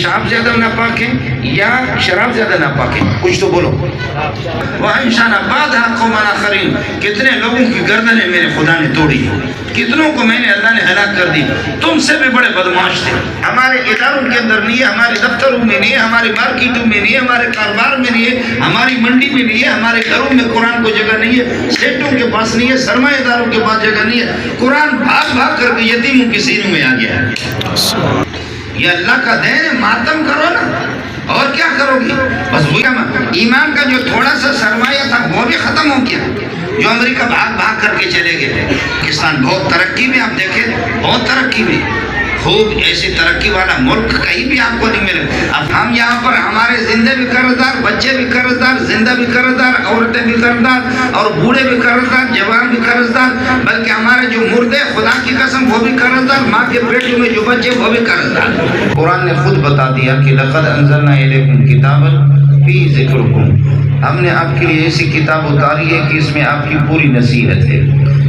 پیشاب زیادہ ناپاک ہے یا شراب زیادہ ناپاک ہے؟ کچھ تو بولو۔ وَأَنْشَانَ بَعْدَهَا قَوْمًا آخَرِينَ، کتنے لوگوں کی گردنیں میرے خدا نے توڑی، کتنوں کو میں نے اللہ نے ہلاک کر دی، تم سے بھی بڑے بدمعاش تھے۔ ہمارے اداروں کے اندر نہیں ہے، ہمارے دفتروں میں نہیں ہے، ہمارے مارکیٹوں میں نہیں ہے، ہمارے کاروبار میں نہیں ہے، ہماری منڈی میں نہیں ہے، ہمارے گھروں میں قرآن کو جگہ نہیں ہے، سیٹوں کے پاس نہیں ہے، سرمایہ داروں کے پاس جگہ نہیں ہے، قرآن بھاگ بھاگ کر کے یتیموں کے سینوں میں آ گیا ہے۔ یہ اللہ کا دین ہے، ماتم کرو نا، اور کیا کرو گی؟ بس ایمان کا جو تھوڑا سا سرمایہ تھا وہ بھی ختم ہو گیا، جو امریکہ بھاگ بھاگ کر کے چلے گئے۔ پاکستان بہت ترقی میں، آپ دیکھیں بہت ترقی میں، خوب ایسی ترقی والا ملک کہیں بھی آپ کو نہیں ملے۔ اب ہم یہاں پر ہمارے زندے بھی قرض دار، بچے بھی قرض دار، زندہ بھی قرض دار، عورتیں بھی قرض دار، اور بوڑھے بھی قرض دار، جوان بھی قرض دار، بلکہ ہمارے جو مردے خدا کی قسم وہ بھی قرض دار، ماں کے پیٹ میں جو بچے وہ بھی قرض دار۔ قرآن نے خود بتا دیا کہ لقد انزلنا الیکم کتابا فیہ ذکرکم، ہم نے آپ کے لیے ایسی کتاب اتاری ہے کہ اس میں آپ کی پوری نصیحت ہے۔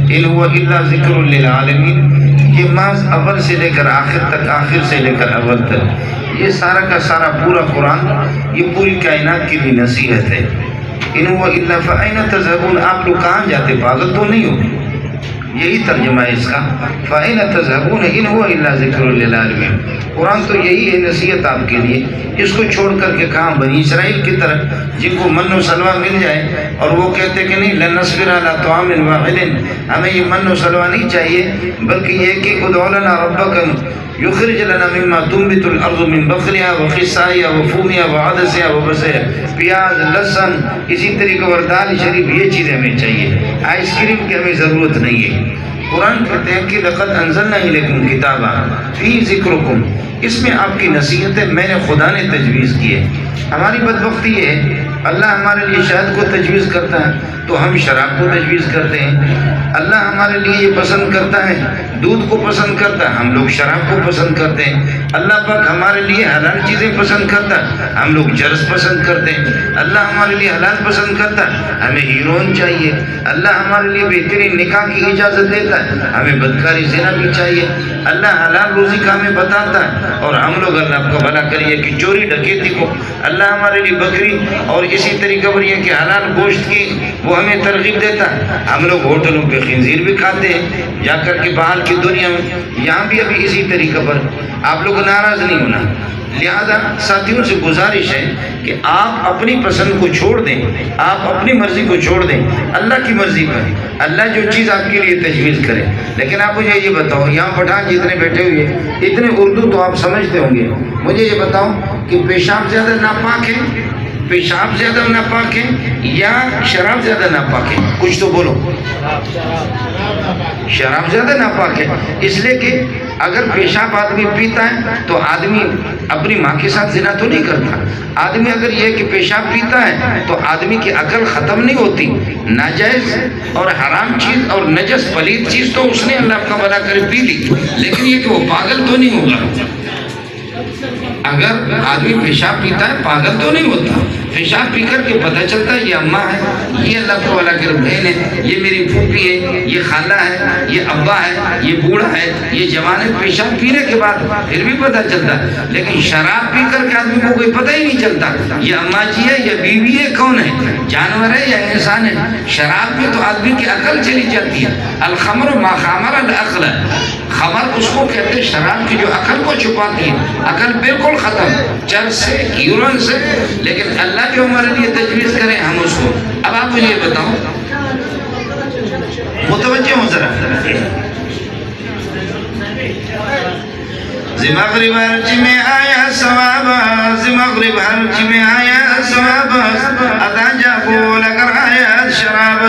ان هو الا ذکر للعالمین، یہ محض اول سے لے کر آخر تک، آخر سے لے کر اول تک، یہ سارا کا سارا پورا قرآن یہ پوری کائنات کی بھی نصیحت ہے۔ ان هو الا فأین تذهبون، آپ لوگ کہاں جاتے، پاگل تو نہیں ہو؟ یہی ترجمہ ہے اس کا، فأین تذهبون ان هو الا ذکر للعالمین، قرآن تو یہی ہے نصیحت آپ کے لیے۔ اس کو چھوڑ کر کے کہاں بنی اسرائیل کی طرح جن کو من و سلوہ مل جائے اور وہ کہتے کہ نہیں لن نصبر علی طعام واحد، ہمیں یہ من و سلوہ نہیں چاہیے، بلکہ یہ کہ ادع لنا ربک یخرج لنا مما تنبت الارض من بقلها وقثائها وفومها وعدسها وبصلها، پیاز، لہسن، اسی طریقے اور دال شریف، یہ چیزیں ہمیں چاہیے، آئس کریم کی ہمیں ضرورت نہیں ہے۔ قرآن کہتے ہیں کہ لقد انزلنا الیکم کتابا فی ذکرکم، اس میں آپ کی نصیحت ہے، میں نے خدا نے تجویز کی ہے۔ ہماری بدبختی یہ ہے اللہ ہمارے لیے شہد کو تجویز کرتا ہے تو ہم شراب کو تجویز کرتے ہیں، اللہ ہمارے لیے یہ پسند کرتا ہے دودھ کو پسند کرتا ہے، ہم لوگ شراب کو پسند کرتے ہیں، اللہ پاک ہمارے لیے حلال چیزیں پسند کرتا ہے، ہم لوگ چرس پسند کرتے ہیں، اللہ ہمارے لیے حلال پسند کرتا ہے، ہمیں ہیروئن چاہیے، اللہ ہمارے لیے بہترین نکاح کی اجازت دیتا ہے، ہمیں بدکاری زنا بھی چاہیے، اللہ حلال روزی کا ہمیں بتاتا ہے، اور ہم لوگ اللہ کا بھلا کریے کہ چوری ڈکیتی کو اللہ ہمارے لیے بکری اور اسی طریقے پر یہ کہ حلال گوشت کی وہ ہمیں ترغیب دیتا ہے، ہم لوگ ہوٹلوں پہ خنزیر بھی کھاتے ہیں جا کر کے باہر کی دنیا میں، یہاں بھی ابھی اسی طریقے پر، آپ لوگ ناراض نہیں ہونا۔ لہذا ساتھیوں سے گزارش ہے کہ آپ اپنی پسند کو چھوڑ دیں، آپ اپنی مرضی کو چھوڑ دیں، اللہ کی مرضی پر اللہ جو چیز آپ کے لیے تجویز کرے۔ لیکن آپ مجھے یہ بتاؤ، یہاں پٹھان جتنے بیٹھے ہوئے اتنے اردو تو آپ سمجھتے ہوں گے، مجھے یہ بتاؤ کہ پیشاب زیادہ ناپاک ہے، پیشاب زیادہ ناپاک ہے یا شراب زیادہ ناپاک ہے؟ کچھ تو بولو۔ شراب زیادہ ناپاک ہے، اس لیے کہ اگر پیشاب آدمی پیتا ہے تو آدمی اپنی ماں کے ساتھ زنا تو نہیں کرتا، آدمی اگر یہ کہ پیشاب پیتا ہے تو آدمی کی عقل ختم نہیں ہوتی، ناجائز اور حرام چیز اور نجس پلید چیز تو اس نے اللہ کا بھلا کرے پی لی، لیکن یہ کہ وہ پاگل تو نہیں ہوگا۔ اگر آدمی پیشاب پیتا ہے پاگل تو نہیں ہوتا، پیشاب پی کر کے پتہ چلتا ہے یہ اماں ہے، یہ اللہ کو والا کر بہن ہے، یہ میری پھوپھی ہے، یہ خالہ ہے، یہ ابا ہے، یہ بوڑھا ہے، یہ جوان ہے، پیشاب پینے کے بعد پھر بھی پتہ چلتا ہے، لیکن شراب پی کر کے آدمی کو کوئی پتہ ہی نہیں چلتا یہ اماں جی ہے، یہ بیوی ہے، کون ہے، جانور ہے یا انسان ہے۔ شراب میں تو آدمی کی عقل چلی جاتی ہے، الخمر ما خامر العقل، خمر اس کو کہتے ہیں شراب کی جو عقل کو چھپاتی ہے، عقل بالکل ختم چرس سے، یورین سے، لیکن اللہ جو ہمارے لیے تجویز کریں ہم اس کو۔ اب آپ مجھے یہ بتاؤ، متوجہ ہوں ذرا، زمغرب ہرچ میں آیا ثواب، زمغرب ہرچ میں آیا ثواب، ادا جا بول اگر آیا شراب،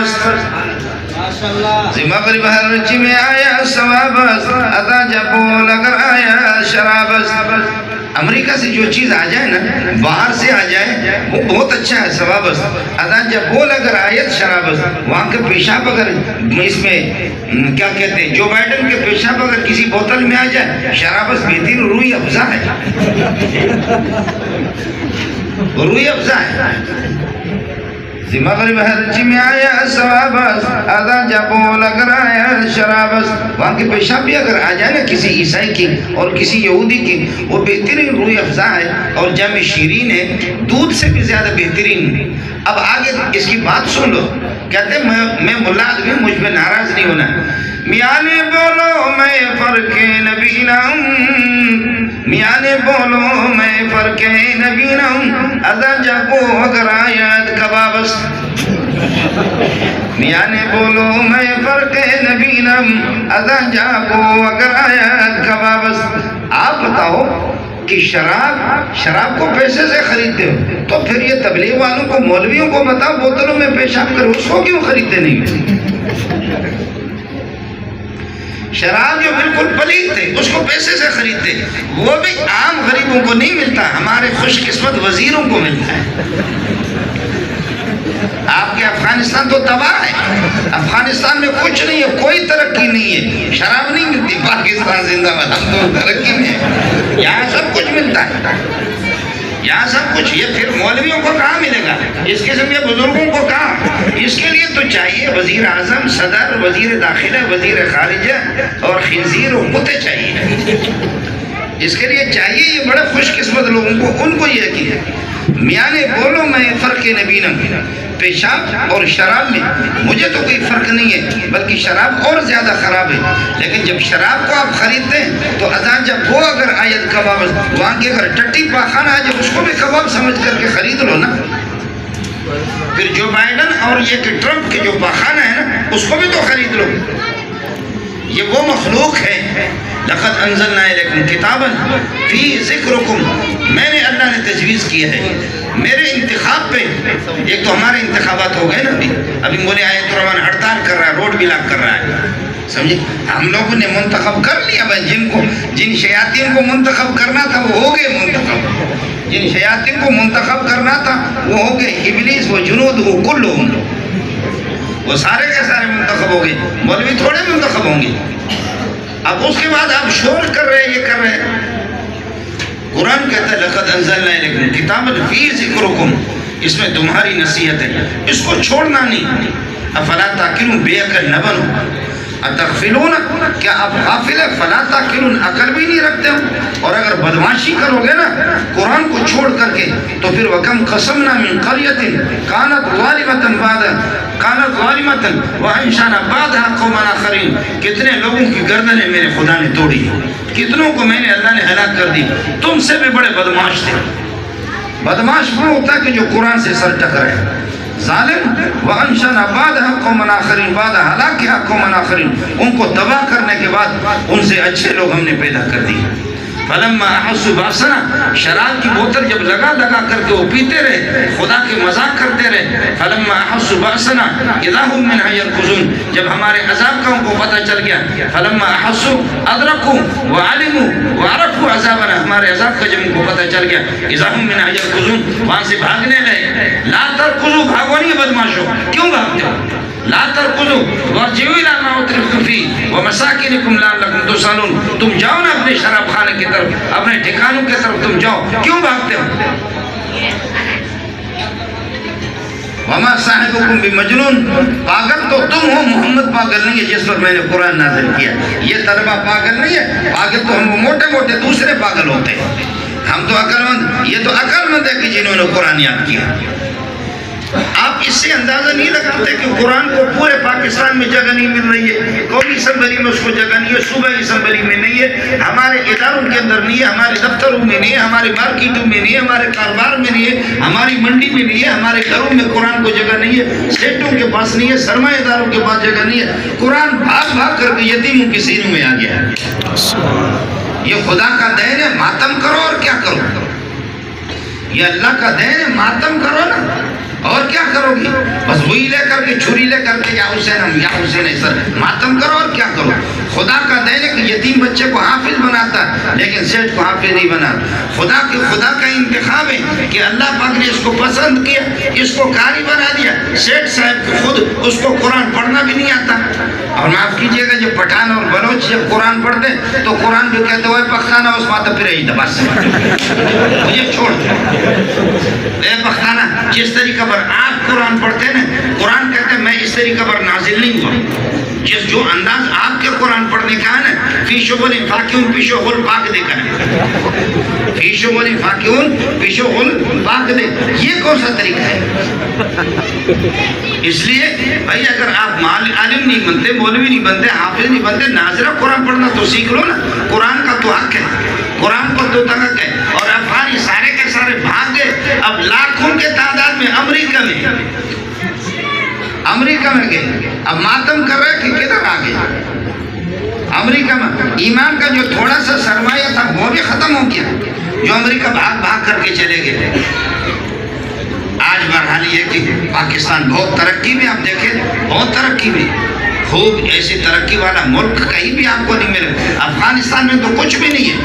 زمغرب ہرچ میں آیا ثواب، ادا جا بول اگر آیا شراب۔ امریکہ سے جو چیز آ جائے نا، باہر سے آ جائے وہ بہت اچھا ہے ثوابس، ادا جب بول اگر آیت شرابس، وہاں کے پیشاب اگر اس میں کیا کہتے ہیں جو بائیڈن کے پیشاب اگر کسی بوتل میں آ جائے شرابس بہترین روح افزا ہے، روح افزا ہے۔ زی مغرب ہرچی میں آیا ثوابس آدھا جابو لگ رہا ہے شرابس. وہاں کی پیشاب بھی اگر آ جائے نا کسی عیسائی کی اور کسی یہودی کی وہ بہترین روح افزا ہے اور جامع شیرین ہے, دودھ سے بھی زیادہ بہترین. اب آگے اس کی بات سن لو, کہتے ہیں میں ملا آدمی مجھ پہ ناراض نہیں ہونا. میاں نے بولو میں فرق نبی نہ ہوں, میاں نے بولو میں فرق نبی نہ ہوں, ادا جاگو اگر آیت کبابس. میاں نے بولو میں فرق نبی نہ ہوں, ادا جاگو اگر آیت کبابس. آپ بتاؤ کہ شراب کو پیسے سے خریدتے ہو تو پھر یہ تبلیغ والوں کو مولویوں کو بتاؤ بوتلوں میں پیشاب کرو, اس کو کیوں خریدتے نہیں؟ شراب جو بالکل پلیت ہے اس کو پیسے سے خریدتے, وہ بھی عام غریبوں کو نہیں ملتا, ہمارے خوش قسمت وزیروں کو ملتا ہے. آپ کے افغانستان تو تباہ ہے, افغانستان میں کچھ نہیں ہے, کوئی ترقی نہیں ہے, شراب نہیں ملتی. پاکستان زندہ باد, ہم تو ترقی میں ہیں, یہاں سب کچھ ملتا ہے, یہاں سب کچھ. یہ پھر مولویوں کو کہاں ملے گا, اس قسم کے بزرگوں کو کہاں؟ اس کے لیے تو چاہیے وزیر اعظم, صدر, وزیر داخلہ, وزیر خارجہ اور خنزیر و کتے چاہیے. اس کے لیے چاہیے یہ بڑے خوش قسمت لوگوں کو, ان کو یہ یقین ہے. میاں نے بولو میں فرق نبی نہ ہوں, پیشاب اور شراب میں مجھے تو کوئی فرق نہیں ہے, بلکہ شراب اور زیادہ خراب ہے. لیکن جب شراب کو آپ خریدتے ہیں تو اذان جب وہ اگر آیت کباب, وہاں کے اگر ٹٹی پاخانہ ہے جب اس کو بھی کباب سمجھ کر کے خرید لو نا. پھر جو بائیڈن اور یہ کہ ٹرمپ کے جو پاخانہ ہے نا اس کو بھی تو خرید لو. یہ وہ مخلوق ہے. لقد انزلنا الیکم کتابا فی ذکرکم, میں نے اللہ نے تجویز کیا ہے میرے انتخاب پہ. ایک تو ہمارے انتخابات ہو گئے نا, ابھی مولی آیت الرحمن ہڑتال کر رہا ہے, روڈ بلاک کر رہا ہے, سمجھے. ہم لوگوں نے منتخب کر لیا بھائی, جن شیاطین کو منتخب کرنا تھا وہ ہو گئے منتخب, جن شیاطین کو منتخب کرنا تھا وہ ہو گئے. ابلیس و جنود وہ کلہم, وہ سارے کے سارے منتخب ہو گئے, مولوی تھوڑے منتخب ہوں گے. اب اس کے بعد آپ شور کر رہے ہیں, یہ کر رہے ہیں. قرآن کہتا ہے لقد انزلنا الیکم کتابا فی ذکرکم, اس میں تمہاری نصیحت ہے, اس کو چھوڑنا نہیں. افلا تاکلون, بے عقل نہ بنو. اتغفلون, کیا آپ غافل ہیں؟ فلا تاکلون, عقل بھی نہیں رکھتے ہو. اور اگر بدماشی کرو گے نا قرآن کو چھوڑ کر کے تو پھر وَكَمْ قَسَمْنَا مِنْ قَرْيَةٍ كَانَتْ ظَالِمَةً وَأَنشَأْنَا بَعْدَهَا قَوْمًا آخَرِينَ. کتنے لوگوں کی گردنیں میرے خدا نے توڑی, کتنوں کو میں نے اللہ نے ہلاک کر دی. تم سے بھی بڑے بدماش تھے. بدماش وہ ہوتا ہے کہ جو قرآن سے سر ٹکرائے. ظالم وَأَنشَأْنَا بَعْدَهَا قَوْمًا آخَرِينَ, بعد ہلاکها قوما آخرین, ان کو تباہ کرنے کے بعد ان سے اچھے لوگ ہم نے پیدا کر دیے. فلما احسوا باسنا, شراب کی بوتل جب لگا کر کے وہ پیتے رہے, خدا کے مذاق کرتے رہے. فلما احسوا باسنا اذا هم منها يركضون, جب ہمارے عذاب کا ان کو پتہ چل گیا. فلما احسوا ادركوا وعلموا وعرفوا عذابنا, ہمارے عذاب کا جب ان کو پتہ چل گیا. اذا هم منها يركضون, وہاں سے بھاگنے لگے. لا تركضوا, بھاگو نہیں بدماشو, کیوں بھاگتے ہو؟ لا تركضوا وارجعوا الى ما اترفتم فيه ومساكنكم لعلكم تسألون. تم جاؤ نا اپنے شراب خانے کی طرف, اپنے ٹھکانوں کی طرف تم جاؤ, کیوں بھاگتے ہو؟ وما صاحبكم بمجنون, پاگل تو تم ہو, محمد پاگل نہیں ہے جس پر میں نے قرآن نازل کیا. یہ طلبہ پاگل نہیں ہے, پاگل تو ہم موٹے موٹے دوسرے پاگل ہوتے ہیں. ہم تو عقل مند, یہ تو عقل مند ہے کہ جنہوں نے قرآن یاد کیا. آپ اس سے اندازہ نہیں لگاتے کہ قرآن کو پورے پاکستان میں جگہ نہیں مل رہی ہے. قومی اسمبلی میں اس کو جگہ نہیں ہے, صوبائی اسمبلی میں نہیں ہے, ہمارے اداروں کے اندر نہیں ہے, ہمارے دفتروں میں نہیں ہے, ہمارے مارکیٹوں میں نہیں ہے, ہمارے کاروبار میں نہیں ہے, ہماری منڈی میں نہیں ہے, ہمارے گھروں میں قرآن کو جگہ نہیں ہے, سیٹوں کے پاس نہیں ہے, سرمایہ داروں کے پاس جگہ نہیں ہے. قرآن بھاگ بھاگ کر کے یتیموں کے سینوں میں آ گیا ہے. یہ خدا کا دین ہے, ماتم کرو اور کیا کرو. یہ اللہ کا دین ہے, ماتم کرو نا, اور کیا کرو گی؟ بس وہی لے کر کے, چھری لے کر کے, یا حسین ہم یا حسین سر, ماتم کرو اور کیا کرو. خدا کا دین ہے کہ یتیم بچے کو حافظ بناتا ہے لیکن سیٹ کو حافظ نہیں بناتا. خدا کا انتخاب ہے کہ اللہ پاک نے اس کو پسند کیا, اس کو قاری بنا دیا. سیٹ صاحب کو خود اس کو قرآن پڑھنا بھی نہیں آتا. اور معاف کیجئے گا, جب پٹھان اور بلوچ جب قرآن پڑھتے تو قرآن جو کہتے ہوئے پختانہ اس بات پھر ہی دبا سے مجھے چھوڑ اے پختانہ, جس طریقہ پر آپ قرآن پڑھتے ہیں نا، قرآن کہتے ہیں میں اس طریقے پر نازل نہیں ہوا. جو انداز آپ کے قرآن پڑھنے کا ہے نا، فی شغل فاکہون فی شغل پاک دے کر فی شغل فاکہون فی شغل پاک دے، یہ کون سا طریقہ ہے؟ اس لیے بھائی اگر آپ عالم نہیں بنتے، مولوی نہیں بنتے، حافظ نہیں بنتے، ناظرہ قرآن پڑھنا تو سیکھ لو نا. قرآن کا تو حق ہے، قرآن کو تو حق ہے. اور افغان یہ سارے کے سارے بھاگ گئے، اب لاکھوں کے تعداد میں امریکہ میں گئے. اب ماتم کر رہے کہ کدھر آ گئے؟ امریکہ میں ایمان کا جو تھوڑا سا سرمایہ تھا وہ بھی ختم ہو گیا، جو امریکہ بھاگ کر کے چلے گئے. آج بہرحال یہ کہ پاکستان بہت ترقی میں، آپ دیکھیں بہت ترقی میں، خوب ایسی ترقی والا ملک کہیں بھی آپ کو نہیں ملے. افغانستان میں تو کچھ بھی نہیں ہے،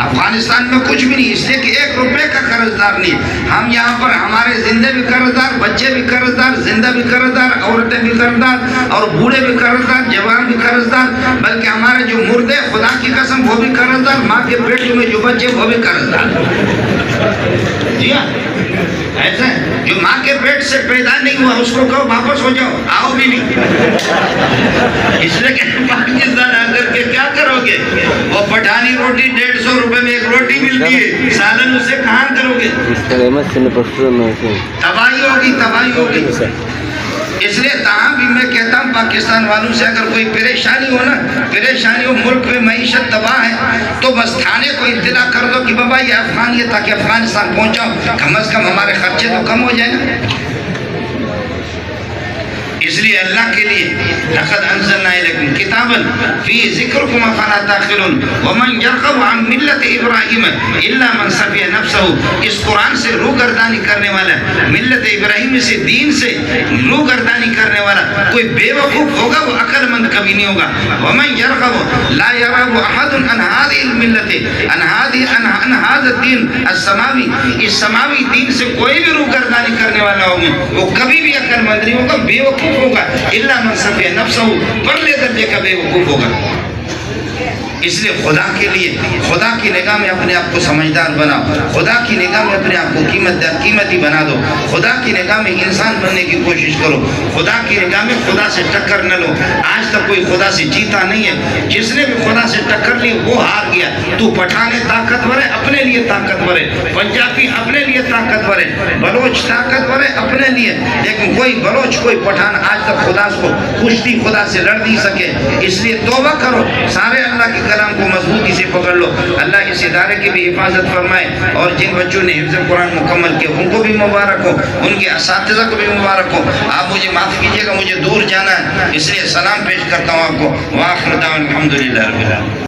افغانستان میں کچھ بھی نہیں، اس لیے کہ 1 روپے کا قرض دار نہیں. ہم یہاں پر ہمارے زندے بھی قرض دار، بچے بھی قرض دار، زندہ بھی قرض دار، عورتیں بھی قرض دار، اور بوڑھے بھی قرض دار، جوان بھی قرض دار، بلکہ ہمارے جو مردے خدا کی قسم وہ بھی قرض دار، ماں کے پیٹ میں جو بچے وہ بھی قرض دار. جی ہاں ایسا ہے، جو ماں کے پیٹ سے پیدا نہیں ہوا اس کو کہو واپس ہو جاؤ، آؤ بھی نہیں. اس لیے کہ پاکستان آ کر کے کیا کرو گے؟ وہ پٹھانی روٹی 150 روپے میں ایک روٹی ملتی ہے، سالن اسے کہاں کرو گے؟ تباہی ہوگی. اس لیے تاہم بھی میں کہتا ہوں پاکستان والوں سے، اگر کوئی پریشانی ہو نا، پریشانی ہو، ملک میں معیشت تباہ ہے، تو بس تھانے کو اطلاع کر دو کہ بابا یہ افغان ہے، تاکہ افغانستان پہنچاؤ، کم از کم ہمارے خرچے تو کم ہو جائیں نا. اس لیے اللہ کے لیے لقد انزلنا الیکم کتابا فی ذکرکم افلا تعقلون ومن یرغب عن ملت ابراہیم الا من صفی نفسہ. اس قرآن سے روگردانی کرنے والا، ملت ابراہیم سے، دین سے روگردانی کرنے والا کوئی بے وقوف ہوگا، وہ عقل مند کبھی نہیں ہوگا. ومن یرغب لا یرغب احد عن هذه الملت عن هذا الدین السماوی. اس سماوی دین سے کوئی بھی روگردانی کرنے والا ہوگا وہ کبھی بھی عقل مند نہیں ہوگا، بے وقوف ہوگا. الا من صفی نفسہ، پرلے درجے کا بے وقوف ہوگا. اس لیے خدا کے لیے، خدا کی نگاہ میں اپنے آپ کو سمجھدار بناؤ، خدا کی نگاہ میں اپنے آپ کو قیمتی بنا دو، خدا کی نگاہ میں انسان بننے کی کوشش کرو، خدا کی نگاہ میں خدا سے ٹکر نہ لو. آج تک کوئی خدا سے جیتا نہیں ہے، جس نے بھی خدا سے ٹکر لی وہ ہار گیا. تو پٹھان طاقتور ہے، اپنے لیے طاقتور ہے، پنجابی اپنے لیے طاقتور ہے، بلوچ طاقتور ہے اپنے لیے، لیکن کوئی بلوچ کوئی پٹھان آج تک خدا کو کشتی خدا سے لڑ نہیں سکے. اس لیے توبہ کرو، سارے اللہ کے کلام کو مضبوطی سے پکڑ لو. اللہ اس ادارے کی بھی حفاظت فرمائے، اور جن بچوں نے حفظ قرآن مکمل کیا ان کو بھی مبارک ہو، ان کے اساتذہ کو بھی مبارک ہو. آپ مجھے معاف کیجیے گا، مجھے دور جانا ہے، اس لیے سلام پیش کرتا ہوں آپ کو. وآخر دعوانا الحمدللہ رب العالمین.